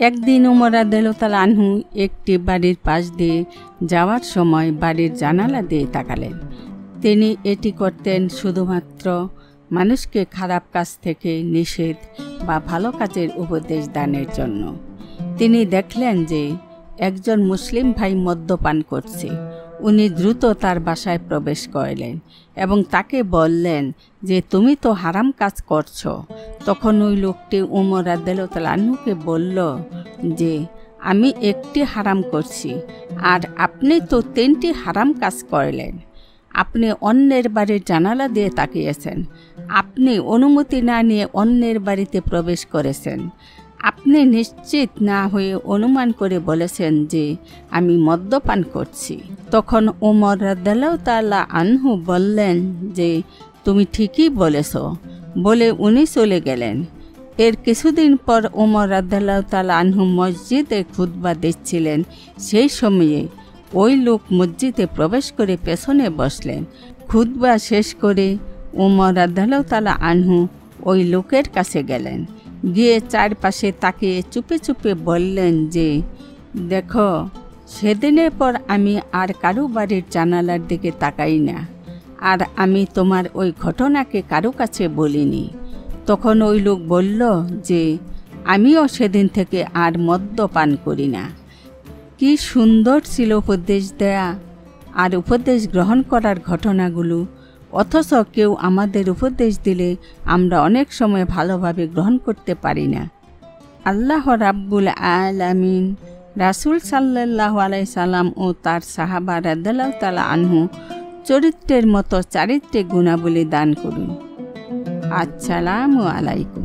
একদিন উমর রাদিয়াল্লাহু তাআলা আনহু একটি বাড়ির পাশ দিয়ে যাওয়ার সময় বাড়ির জানালা দিয়ে তাকালেন। তিনি এটি করতেন শুধুমাত্র মানুষকে খারাপ কাজ থেকে নিষেধ বা ভালো কাজের উপদেশ দানের জন্য। তিনি দেখলেন যে একজন মুসলিম ভাই মদ্যপান করছে। উনি দ্রুত তার বাসায় প্রবেশ করলেন এবং তাকে বললেন যে তুমি তো হারাম কাজ করছো। তখন ওই লোকটি উমর রাদিয়াল্লাহু তাআলা আনহুকে বলল যে আমি একটি হারাম করছি আর আপনি তো 3টি হারাম কাজ করলেন। আপনি অন্যের বাড়ির জানালা দিয়ে তাকিয়েছেন, আপনি অনুমতি না নিয়ে অন্যের বাড়িতে প্রবেশ করেছেন, আপনি নিশ্চিত না হয়ে অনুমান করে বলেছেন যে আমি মদ্যপান করছি। তখন ওমর রাদিয়াল্লাহু তাআলা আনহু বললেন যে তুমি ঠিকই বলেছ, বলে উনি চলে গেলেন। এর কিছুদিন পর ওমর রাদিয়াল্লাহু তাআলা আনহু মসজিদে খুতবা দিচ্ছিলেন। সেই সময়ে ওই লোক মসজিদে প্রবেশ করে পেছনে বসলেন। খুতবা শেষ করে ওমর রাদিয়াল্লাহু তাআলা আনহু ওই লোকের কাছে গেলেন। গিয়ে চারপাশে তাকিয়ে চুপে চুপে বললেন যে দেখো, সেদিনের পর আমি আর কারো বাড়ির জানালার দিকে তাকাই না, আর আমি তোমার ওই ঘটনাকে কারো কাছে বলিনি। তখন ওই লোক বলল যে আমিও সেদিন থেকে আর মদ্যপান করি না। কি সুন্দর ছিল উপদেশ দেয়া আর উপদেশ গ্রহণ করার ঘটনাগুলো, অথচ কেউ আমাদের উপদেশ দিলে আমরা অনেক সময় ভালোভাবে গ্রহণ করতে পারি না। আল্লাহ রাব্বুল আলামিন রাসূল সাল্লাল্লাহু আলাইহি সাল্লাম ও তার সাহাবা রাদিয়াল্লাহু তাআলা আনহু চরিত্রের মতো চারিত্রিক গুণাবলী দান করুন। আসসালামু আলাইকুম।